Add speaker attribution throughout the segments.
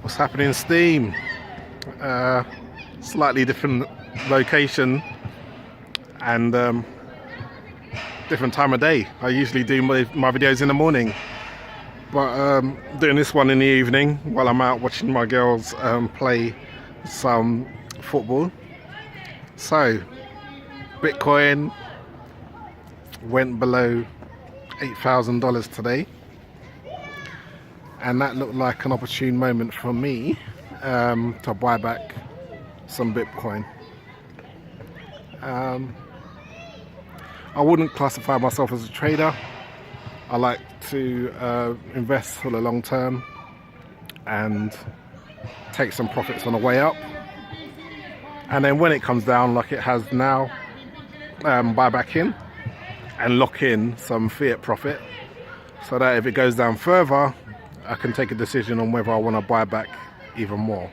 Speaker 1: What's happening, Steam? Slightly different location and different time of day. I usually do my videos in the morning, but doing this one in the evening while I'm out watching my girls play some football. So, Bitcoin went below $8,000 today, and that looked like an opportune moment for me to buy back some Bitcoin. I wouldn't classify myself as a trader. I like to invest for the long term and take some profits on the way up, and then when it comes down like it has now, buy back in and lock in some fiat profit, so that if it goes down further I can take a decision on whether I want to buy back even more.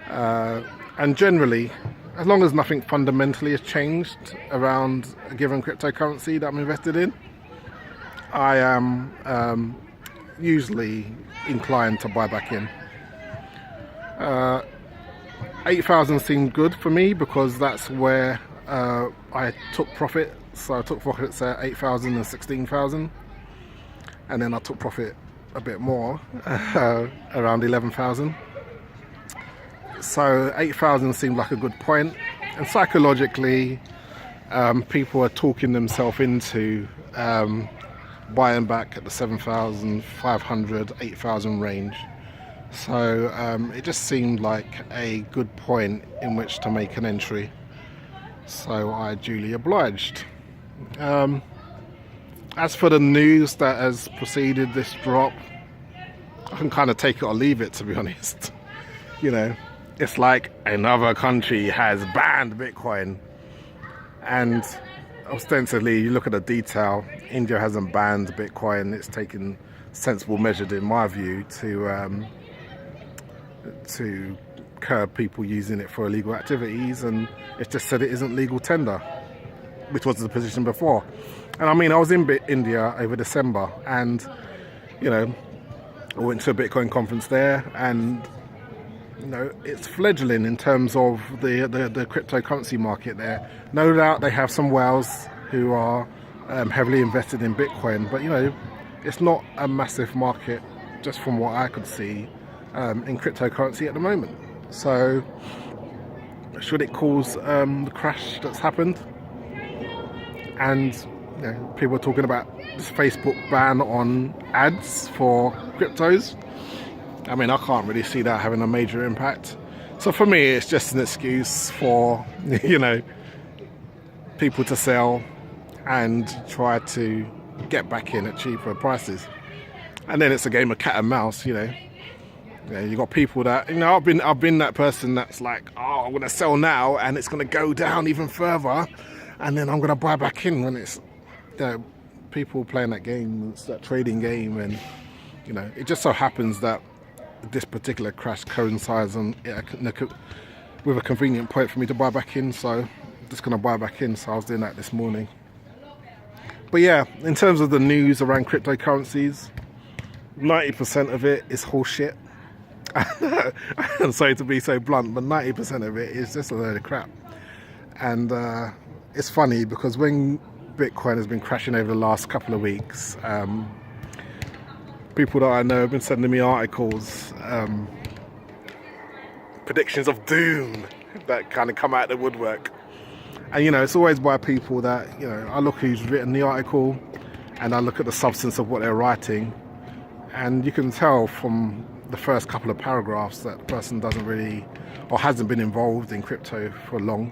Speaker 1: And generally, as long as nothing fundamentally has changed around a given cryptocurrency that I'm invested in, I am usually inclined to buy back in. 8,000 seemed good for me because that's where I took profit. So I took profits at 8,000 and 16,000, and then I took profit a bit more around 11,000. So 8,000 seemed like a good point, and psychologically people are talking themselves into buying back at the 7,500, 8,000 range. So it just seemed like a good point in which to make an entry, so I duly obliged. As for the news that has preceded this drop, I can kind of take it or leave it, to be honest. You know, it's like another country has banned Bitcoin, and ostensibly, you look at the detail, India hasn't banned Bitcoin. It's taken sensible measures, in my view, to curb people using it for illegal activities, and it's just said it isn't legal tender, which was the position before. And I mean, I was in India over December, and you know, I went to a Bitcoin conference there, and you know, it's fledgling in terms of the cryptocurrency market there. No doubt they have some whales who are heavily invested in Bitcoin, but you know, it's not a massive market, just from what I could see in cryptocurrency at the moment. So should it cause the crash that's happened? And you know, people are talking about this Facebook ban on ads for cryptos. I mean, I can't really see that having a major impact. So for me, it's just an excuse for, you know, people to sell and try to get back in at cheaper prices. And then it's a game of cat and mouse, you know. Yeah, you got people that, you know, I've been that person that's like, oh, I'm going to sell now and it's going to go down even further, and then I'm going to buy back in when it's, you know, people playing that game, it's that trading game, and you know, it just so happens that this particular crash coincides with a convenient point for me to buy back in, so I'm just going to buy back in. So I was doing that this morning. But yeah, in terms of the news around cryptocurrencies, 90% of it is horseshit. I'm sorry to be so blunt, but 90% of it is just a load of crap. And it's funny because when Bitcoin has been crashing over the last couple of weeks, people that I know have been sending me articles, predictions of doom that kind of come out of the woodwork. And you know, it's always by people that, you know, I look who's written the article and I look at the substance of what they're writing, and you can tell from the first couple of paragraphs that the person doesn't really, or hasn't been involved in crypto for long.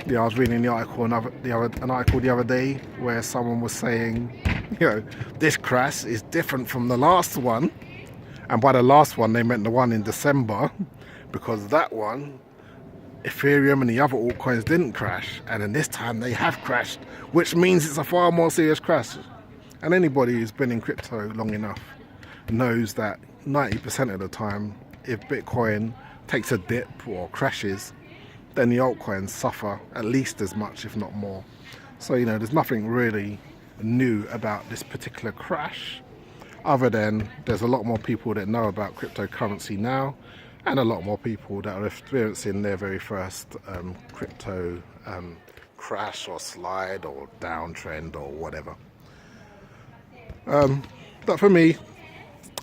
Speaker 1: Yeah, I was reading the article, an article the other day where someone was saying, you know, this crash is different from the last one, and by the last one they meant the one in December, because that one, Ethereum and the other altcoins didn't crash, and then this time they have crashed, which means it's a far more serious crash. And anybody who's been in crypto long enough knows that 90% of the time, if Bitcoin takes a dip or crashes, then the altcoins suffer at least as much, if not more. So, you know, there's nothing really new about this particular crash. other than there's a lot more people that know about cryptocurrency now, and a lot more people that are experiencing their very first crypto crash or slide or downtrend or whatever. But for me,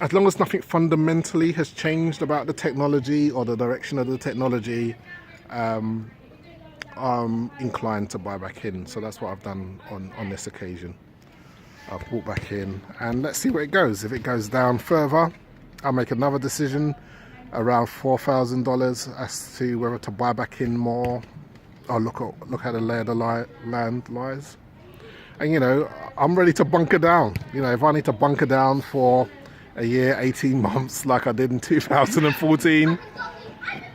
Speaker 1: as long as nothing fundamentally has changed about the technology or the direction of the technology, I'm inclined to buy back in. So that's what I've done on this occasion. I've bought back in, and let's see where it goes. If it goes down further, I'll make another decision around $4,000 as to whether to buy back in more or look at the lay of the land lies. And you know, I'm ready to bunker down. You know, if I need to bunker down for a year, 18 months like I did in 2014,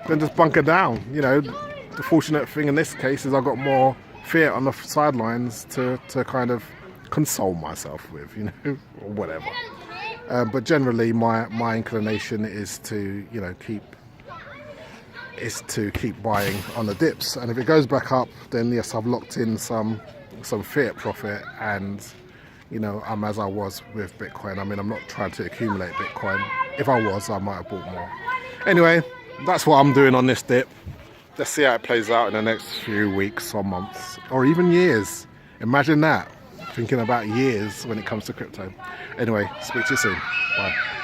Speaker 1: then just bunker down. You know, the fortunate thing in this case is I've got more fiat on the sidelines to kind of console myself with, you know, or whatever. But generally my inclination is to, you know, keep buying on the dips, and if it goes back up, then yes, I've locked in some fiat profit, and you know, I'm as I was with Bitcoin. I mean, I'm not trying to accumulate Bitcoin. If I was, I might have bought more. Anyway, that's what I'm doing on this dip. Let's see how it plays out in the next few weeks or months or even years. Imagine that, thinking about years when it comes to crypto. Anyway, speak to you soon. Bye.